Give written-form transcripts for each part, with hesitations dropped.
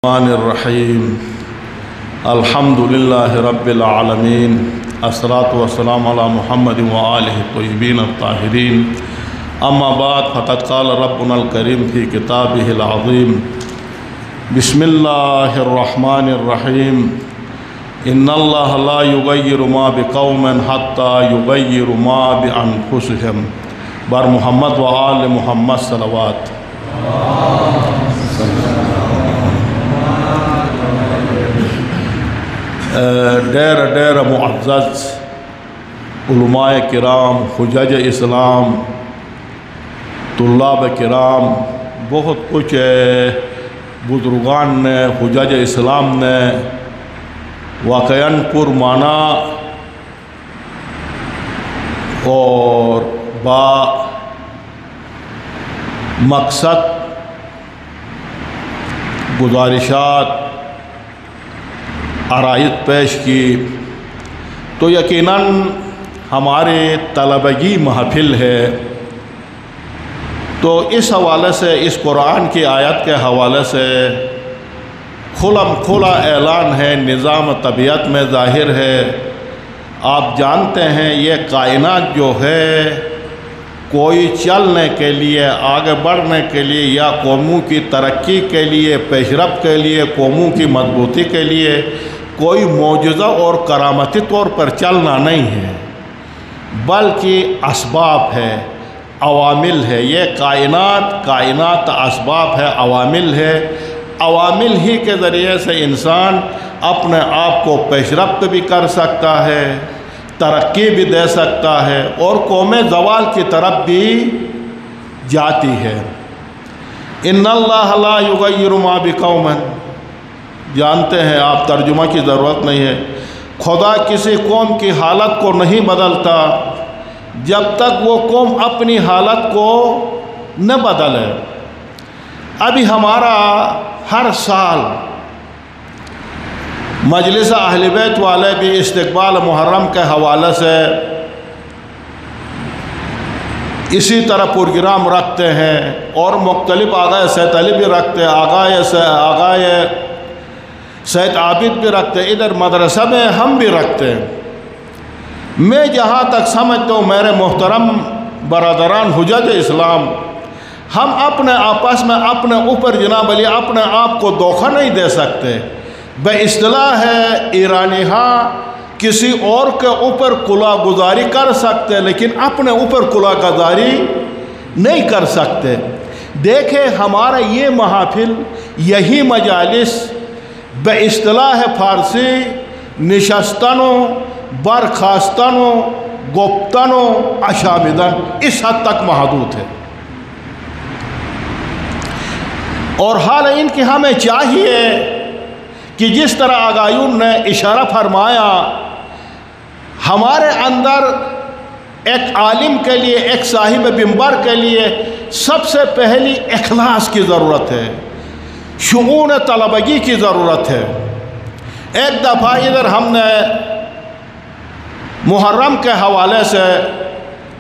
الرحمن الرحیم الحمدللہ رب العالمین الصلاۃ والسلام علی محمد وآلہ الطیبین الطاہرین اما بعد فقد قال ربنا الکریم فی کتابہ العظیم بسم اللہ الرحمن الرحیم ان اللہ لا یغیر ما بقوم حتی یغیر ما بانفسہم بر محمد وآل محمد صلوات ڈیر معزز علماء کرام، حجج اسلام، طلاب کرام، بہت کچھ بزرگان نے، حجج اسلام نے واقعاً پرمعنی اور با مقصد گزارشات عرائض پیش کی، تو یقیناً ہمارے طلبگی محفل ہے، تو اس حوالے سے اس قرآن کی آیت کے حوالے سے کھلا اعلان ہے، نظام طبیعت میں ظاہر ہے۔ آپ جانتے ہیں یہ کائنات جو ہے کوئی چلنے کے لیے، آگے بڑھنے کے لیے، یا قوموں کی ترقی کے لیے، پیشرفت کے لیے، قوموں کی مضبوطی کے لیے کوئی معجزہ اور کرامتی طور پر چلنا نہیں ہے، بلکہ اسباب ہے، عوامل ہے۔ یہ کائنات اسباب ہے، عوامل ہے۔ عوامل ہی کے ذریعے سے انسان اپنے آپ کو پیشرفت بھی کر سکتا ہے، ترقی بھی دے سکتا ہے، اور قوم زوال کی طرف بھی جاتی ہے۔ ان اللہ لا یغیر ما بقوم، جانتے ہیں آپ، ترجمہ کی ضرورت نہیں ہے۔ خدا کسی قوم کی حالت کو نہیں بدلتا جب تک وہ قوم اپنی حالت کو نہ بدلے۔ ابھی ہمارا ہر سال مجلس اہل بیت والے بھی استقبال محرم کے حوالے سے اسی طرح پروگرام رکھتے ہیں، اور مختلف آغائے سید علی بھی رکھتے ہیں، آغائے سید عابد بھی رکھتے ہیں، ادھر مدرسہ میں ہم بھی رکھتے ہیں۔ میں جہاں تک سمجھتا ہوں میرے محترم برادران حجج اسلام، ہم اپنے آپس میں اپنے اوپر جناب علی اپنے آپ کو دھوکہ نہیں دے سکتے۔ بے اصطلاح ہے ایرانی ہاں کسی اور کے اوپر کلا گزاری کر سکتے، لیکن اپنے اوپر کلا گزاری نہیں کر سکتے۔ دیکھیں ہمارا یہ محافل، یہی مجالس بے اصطلاح فارسی نشستنوں، برخاستنوں، گفتنوں، اشامدن اس حد تک محدود ہے، اور حال ان کی ہمیں چاہیے کہ جس طرح آغایون نے اشارہ فرمایا، ہمارے اندر ایک عالم کے لیے، ایک صاحب منبر کے لیے سب سے پہلی اخلاص کی ضرورت ہے، شؤون طلبگی کی ضرورت ہے۔ ایک دفعہ ادھر ہم نے محرم کے حوالے سے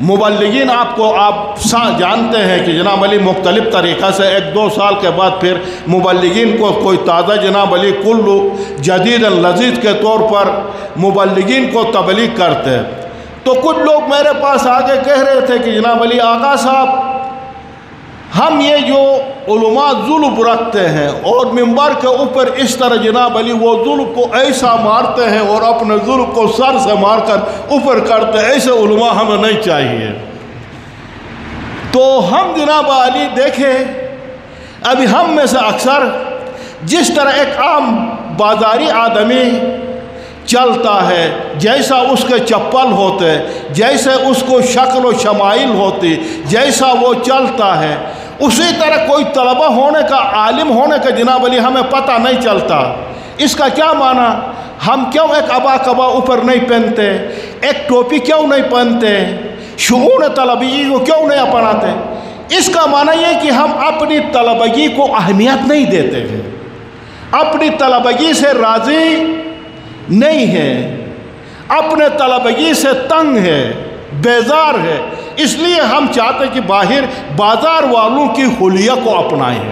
مبلغین، آپ جانتے ہیں کہ جناب علی مختلف طریقہ سے 1-2 سال کے بعد پھر مبلغین کو کوئی تازہ جناب علی کلو جدید لذیذ کے طور پر مبلغین کو تبلیغ کرتے، تو کچھ لوگ میرے پاس آگے کہہ رہے تھے کہ جناب علی آقا صاحب، ہم یہ جو علماء ظلم رکھتے ہیں اور منبر کے اوپر اس طرح جناب علی وہ ظلم کو ایسا مارتے ہیں اور اپنے ظلم کو سر سے مار کر اوپر کرتے ہیں، ایسے علماء ہمیں نہیں چاہیے۔ تو ہم جناب علی دیکھیں، ابھی ہم میں سے اکثر جس طرح ایک عام بازاری آدمی چلتا ہے، جیسا اس کے چپل ہوتے، جیسے اس کو شکل و شمائل ہوتی، جیسا وہ چلتا ہے، اسی طرح کوئی طلبہ ہونے کا، عالم ہونے کا جناب علی ہمیں پتہ نہیں چلتا۔ اس کا کیا معنی؟ ہم کیوں ایک عبا کبا اوپر نہیں پہنتے، ایک ٹوپی کیوں نہیں پہنتے، شؤون طلبگی کو کیوں نہیں اپناتے؟ اس کا معنی یہ کہ ہم اپنی طلبگی کو اہمیت نہیں دیتے ہیں، اپنی طلبگی سے راضی نہیں ہے، اپنے طلبگی سے تنگ ہے، بیزار ہے، اس لیے ہم چاہتے کہ باہر بازار والوں کی حلیہ کو اپنائیں۔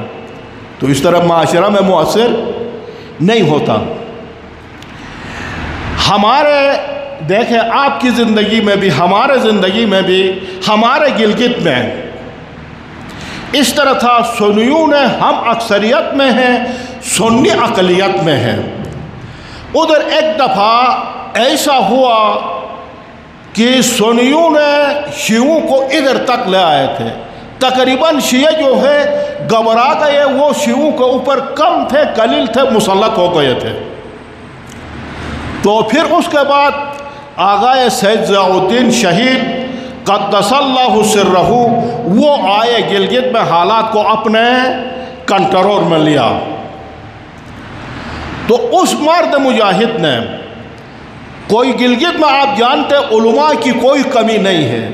تو اس طرح معاشرہ میں مؤثر نہیں ہوتا۔ ہمارے دیکھیں آپ کی زندگی میں بھی، ہمارے زندگی میں بھی، ہمارے گلگت میں اس طرح تھا، سنیوں نے ہم اکثریت میں ہیں، سنی اقلیت میں ہیں۔ ادھر ایک دفعہ ایسا ہوا کہ سنیوں نے شیعوں کو ادھر تک لے آئے تھے، تقریباً شیعہ جو ہے گھبرا گئے، وہ شیعوں کے اوپر کم تھے، قلیل تھے، مسلط ہو گئے تھے۔ تو پھر اس کے بعد آغا سید ضیاء الدین شہید قدس اللہ سرہ وہ آئے، گلگت میں حالات کو اپنے کنٹرول میں لیا۔ تو اس مرد مجاہد نے، کوئی گلگت میں آپ جانتے علماء کی کوئی کمی نہیں ہے،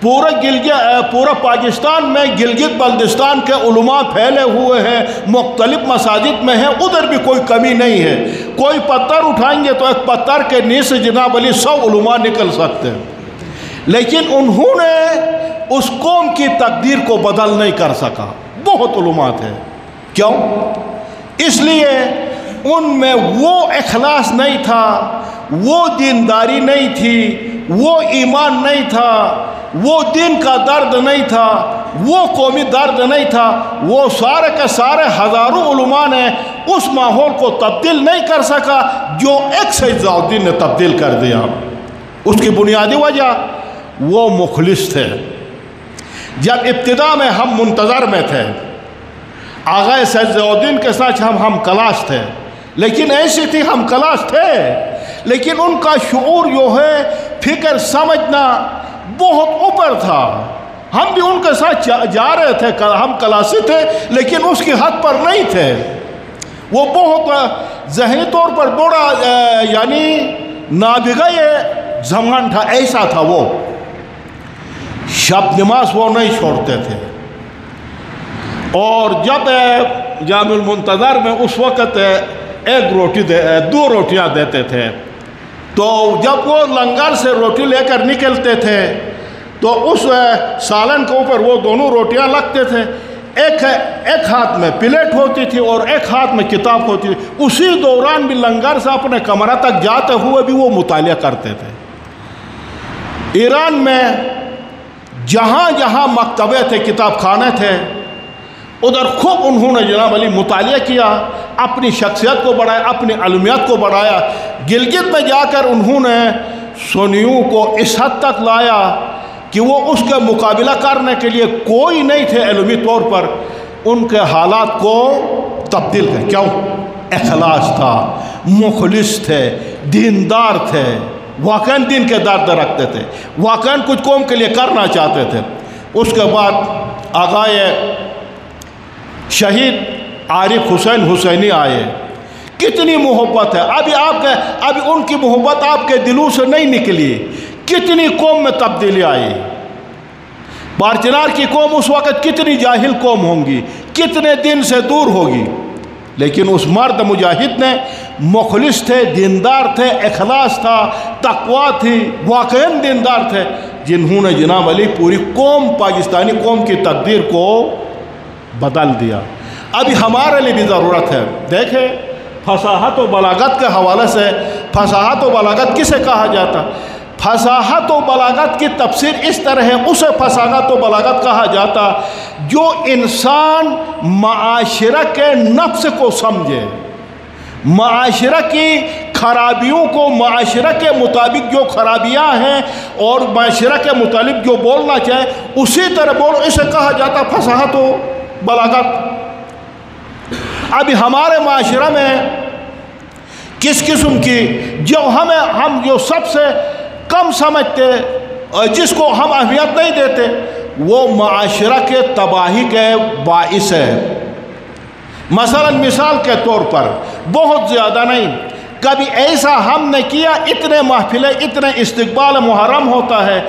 پورا پاکستان میں گلگت بلتستان کے علماء پھیلے ہوئے ہیں، مختلف مساجد میں ہیں، ادھر بھی کوئی کمی نہیں ہے۔ کوئی پتھر اٹھائیں گے تو ایک پتھر کے نیچے سے جناب علی 100 علماء نکل سکتے ہیں، لیکن انہوں نے اس قوم کی تقدیر کو بدل نہیں کر سکا۔ بہت علماء تھے، کیوں؟ اس لیے ان میں وہ اخلاص نہیں تھا، وہ دینداری نہیں تھی، وہ ایمان نہیں تھا، وہ دین کا درد نہیں تھا، وہ قومی درد نہیں تھا۔ وہ سارے کے سارے ہزاروں علماء نے اس ماحول کو تبدیل نہیں کر سکا جو ایک سید ضیاء الدین نے تبدیل کر دیا۔ اس کی بنیادی وجہ وہ مخلص تھے۔ جب ابتدا میں ہم منتظر میں تھے، آغا سید ضیاء الدین کے ساتھ ہم کلاس تھے، لیکن ایسی تھی ہم کلاس تھے، لیکن ان کا شعور جو ہے، فکر سمجھنا بہت اوپر تھا۔ ہم بھی ان کے ساتھ جا رہے تھے، ہم کلاسی تھے، لیکن اس کی حد پر نہیں تھے۔ وہ بہت ذہنی طور پر بڑا یعنی نابغہ زمان تھا، ایسا تھا۔ وہ شب نماز وہ نہیں چھوڑتے تھے، اور جب جامع المنتظر میں اس وقت ایک روٹی دو روٹیاں دیتے تھے، تو جب وہ لنگر سے روٹی لے کر نکلتے تھے تو اس سالن کے اوپر وہ دونوں روٹیاں لگتے تھے، ایک ہاتھ میں پلیٹ ہوتی تھی اور ایک ہاتھ میں کتاب ہوتی تھی۔ اسی دوران بھی لنگر سے اپنے کمرہ تک جاتے ہوئے بھی وہ مطالعہ کرتے تھے۔ ایران میں جہاں جہاں مکتبے تھے، کتاب خانے تھے، ادھر خوب انہوں نے جناب علی مطالعہ کیا، اپنی شخصیت کو بڑھایا، اپنی علمیت کو بڑھایا۔ گلگت میں جا کر انہوں نے سنیوں کو اس حد تک لایا کہ وہ اس کے مقابلہ کرنے کے لیے کوئی نہیں تھے علمی طور پر۔ ان کے حالات کو تبدیل کر، کیوں؟ اخلاص تھا، مخلص تھے، دیندار تھے، واقعاً دین کے درد رکھتے تھے، واقعاً کچھ قوم کے لیے کرنا چاہتے تھے۔ اس کے بعد آغائے شہید عارف حسین حسینی آئے۔ کتنی محبت ہے، ابھی ان کی محبت آپ کے دلوں سے نہیں نکلی۔ کتنی قوم میں تبدیلی آئی۔ بارچنار کی قوم اس وقت کتنی جاہل قوم ہوں گی، کتنے دن سے دور ہوگی، لیکن اس مرد مجاہد نے مخلص تھے، دیندار تھے، اخلاص تھا، تقوی تھی، واقعاً دیندار تھے، جنہوں نے جناب علی پوری قوم، پاکستانی قوم کی تقدیر کو بدل دیا۔ ابھی ہمارے لیے بھی ضرورت ہے۔ دیکھیں فصاحت و بلاغت کے حوالے سے، فصاحت و بلاغت کسے کہا جاتا؟ فصاحت و بلاغت کی تفسیر اس طرح ہے، اسے فصاحت و بلاغت کہا جاتا جو انسان معاشرہ کے نفس کو سمجھے، معاشرہ کی خرابیوں کو، معاشرہ کے مطابق جو خرابیاں ہیں اور معاشرہ کے متعلق جو بولنا چاہے اسی طرح بولو، اسے کہا جاتا فصاحت و بلاغت۔ ابھی ہمارے معاشرہ میں کس قسم کی ہم جو سب سے کم سمجھتے، جس کو ہم اہمیت نہیں دیتے، وہ معاشرہ کے تباہی کے باعث ہے۔ مثال کے طور پر، بہت زیادہ نہیں، کبھی ایسا ہم نے کیا، اتنے محفلیں، اتنے استقبال محرم ہوتا ہے،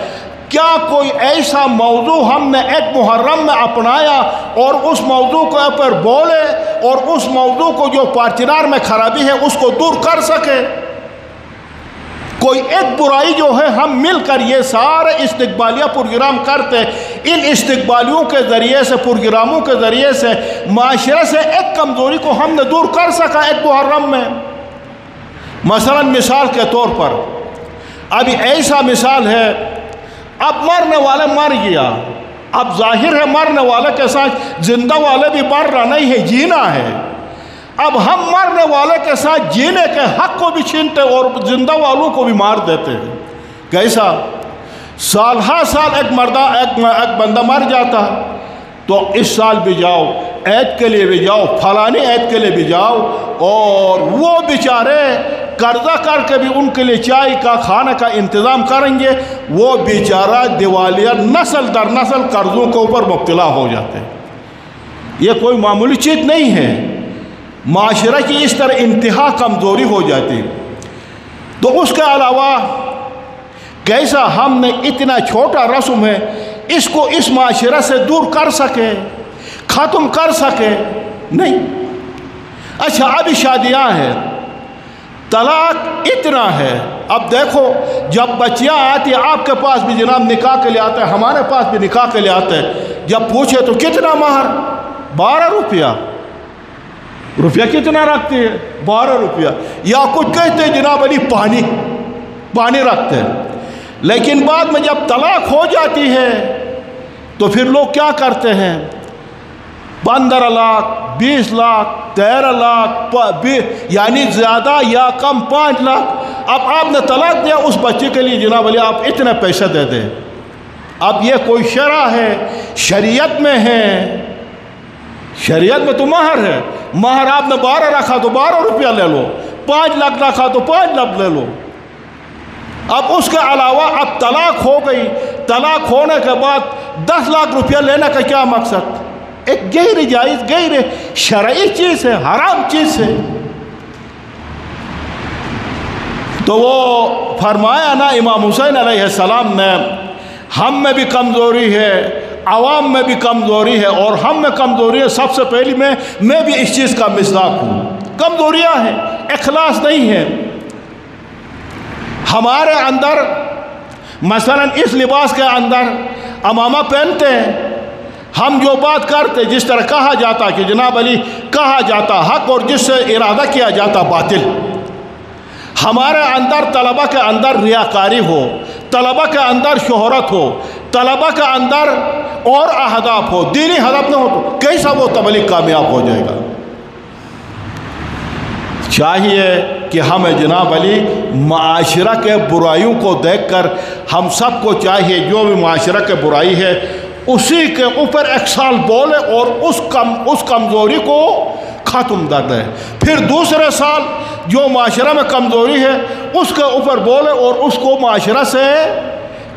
کیا کوئی ایسا موضوع ہم نے ایک محرم میں اپنایا اور اس موضوع کے اوپر بولے اور اس موضوع کو جو پارچنار میں خرابی ہے اس کو دور کر سکے؟ کوئی ایک برائی جو ہے ہم مل کر یہ سارے استقبالیہ پروگرام کرتے، ان استقبالیوں کے ذریعے سے، پروگراموں کے ذریعے سے معاشرے سے ایک کمزوری کو ہم نے دور کر سکا ایک محرم میں۔ مثلا مثال کے طور پر ابھی ایسا مثال ہے، اب مرنے والا مر گیا، اب ظاہر ہے مرنے والے کے ساتھ زندہ والے بھی مر رہا نہیں ہے، جینا ہے۔ اب ہم مرنے والے کے ساتھ جینے کے حق کو بھی چھینتے اور زندہ والوں کو بھی مار دیتے ہیں۔ کیسا؟ سال ہر سال ایک بندہ مر جاتا، تو اس سال بھی جاؤ، عید کے لیے بھی جاؤ، فلانی عید کے لیے بھی جاؤ، اور وہ بیچارے قرضہ کر کے بھی ان کے لیے چائے کا کھانے کا انتظام کریں گے، وہ بیچارہ دیوالیہ نسل در نسل قرضوں کے اوپر مبتلا ہو جاتے ہیں۔ یہ کوئی معمولی چیز نہیں ہے، معاشرہ کی اس طرح انتہا کمزوری ہو جاتی۔ تو اس کے علاوہ کیسا ہم نے اتنا چھوٹا رسم ہے، اس کو اس معاشرہ سے دور کر سکے، ختم کر سکے؟ نہیں۔ اچھا ابھی شادیاں ہیں، طلاق اتنا ہے، اب دیکھو جب بچیاں آتی ہیں آپ کے پاس بھی جناب نکاح کے لیے آتے ہیں، ہمارے پاس بھی نکاح کے لیے آتے ہیں، جب پوچھے تو کتنا مہر؟ 12 روپیہ۔ روپیہ کتنا رکھتی ہے؟ 12 روپیہ۔ یا کچھ کہتے ہیں جناب علی پانی رکھتے ہیں۔ لیکن بعد میں جب طلاق ہو جاتی ہے تو پھر لوگ کیا کرتے ہیں؟ 15 لاکھ، 20 لاکھ، 13 لاکھ، یعنی زیادہ یا کم 5 لاکھ۔ اب آپ نے طلاق دیا، اس بچے کے لیے جناب علی آپ اتنے پیسے دے دیں۔ اب یہ کوئی شرع ہے؟ شریعت میں ہے، شریعت میں تو مہر ہے، مہر آپ نے 12 رکھا تو 12 روپیہ لے لو، 5 لاکھ رکھا تو 5 لاکھ لے لو۔ اب اس کے علاوہ اب طلاق ہو گئی، طلاق ہونے کے بعد 10 لاکھ روپیہ لینے کا کیا مقصد؟ ایک غیر جائز، غیر شرعی چیز ہے، حرام چیز ہے۔ تو وہ فرمایا نا امام حسین علیہ السلام نے، ہم میں بھی کمزوری ہے، عوام میں بھی کمزوری ہے، اور ہم میں کمزوری ہے سب سے پہلی میں بھی اس چیز کا مصداق ہوں۔ کمزوریاں ہیں، اخلاص نہیں ہے ہمارے اندر۔ مثلا اس لباس کے اندر عمامہ پہنتے ہیں، ہم جو بات کرتے جس طرح کہا جاتا کہ جناب علی کہا جاتا حق اور جس سے ارادہ کیا جاتا باطل۔ ہمارے اندر طلبہ کے اندر ریاکاری ہو، طلبہ کے اندر شہرت ہو، طلبہ کے اندر اور اہداف ہو، دینی ہدف نہ ہو، تو کیسا وہ تبلیغ کامیاب ہو جائے گا؟ چاہیے کہ ہمیں جناب علی معاشرہ کے برائیوں کو دیکھ کر ہم سب کو چاہیے جو بھی معاشرہ کے برائی ہے اسی کے اوپر ایک سال بولے اور اس کمزوری کو ختم کر دیں، پھر دوسرے سال جو معاشرہ میں کمزوری ہے اس کے اوپر بولے اور اس کو معاشرہ سے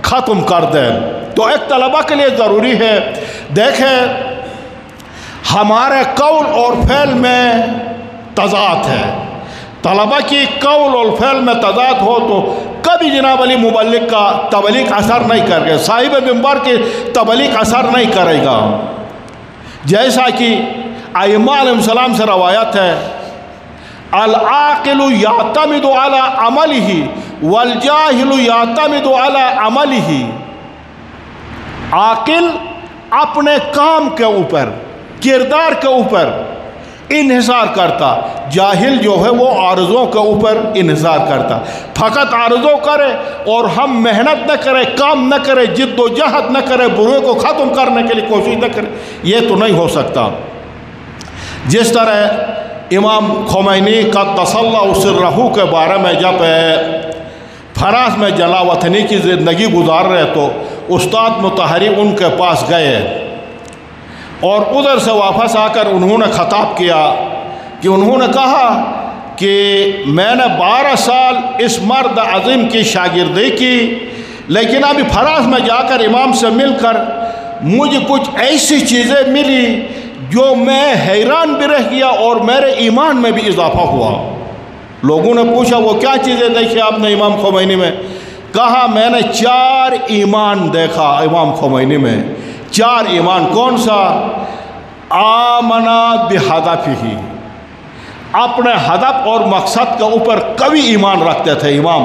ختم کر دیں۔ تو ایک طلبہ کے لیے ضروری ہے، دیکھیں ہمارے قول اور فعل میں تضاد ہے، طلبہ کی قول اور فعل میں تضاد ہو تو کبھی جناب علی مبلغ کا تبلیغ اثر نہیں کرے گا، صاحب منبر کی تبلیغ اثر نہیں کرے گا۔ جیسا کہ ائمہ علیہ السلام سے روایت ہے، العاقل یعتمد علی عملہ والجاہل یعتمد علی عملہ۔ عاقل اپنے کام کے اوپر، کردار کے اوپر انحصار کرتا، جاہل جو ہے وہ عارضوں کے اوپر انحصار کرتا۔ فقط عارضوں کرے اور ہم محنت نہ کرے، کام نہ کرے، جد و جہد نہ کرے، برے کو ختم کرنے کے لیے کوشش نہ کرے، یہ تو نہیں ہو سکتا۔ جس طرح امام خمینی قدس اللہ سرہ کے بارے میں جب فرانس میں جلا وطنی کی زندگی گزار رہے تو استاد مطہری ان کے پاس گئے اور ادھر سے واپس آ کر انہوں نے خطاب کیا کہ انہوں نے کہا کہ میں نے 12 سال اس مرد عظیم کی شاگردی کی، لیکن ابھی فرانس میں جا کر امام سے مل کر مجھے کچھ ایسی چیزیں ملی جو میں حیران بھی رہ گیا اور میرے ایمان میں بھی اضافہ ہوا۔ لوگوں نے پوچھا وہ کیا چیزیں دیکھی آپ نے امام خمینی میں؟ کہا میں نے 4 ایمان دیکھا امام خمینی میں۔ 4 ایمان کون سا؟ آمنا بہدفہ، اپنے ہدف اور مقصد کے اوپر قوی ایمان رکھتے تھے امام۔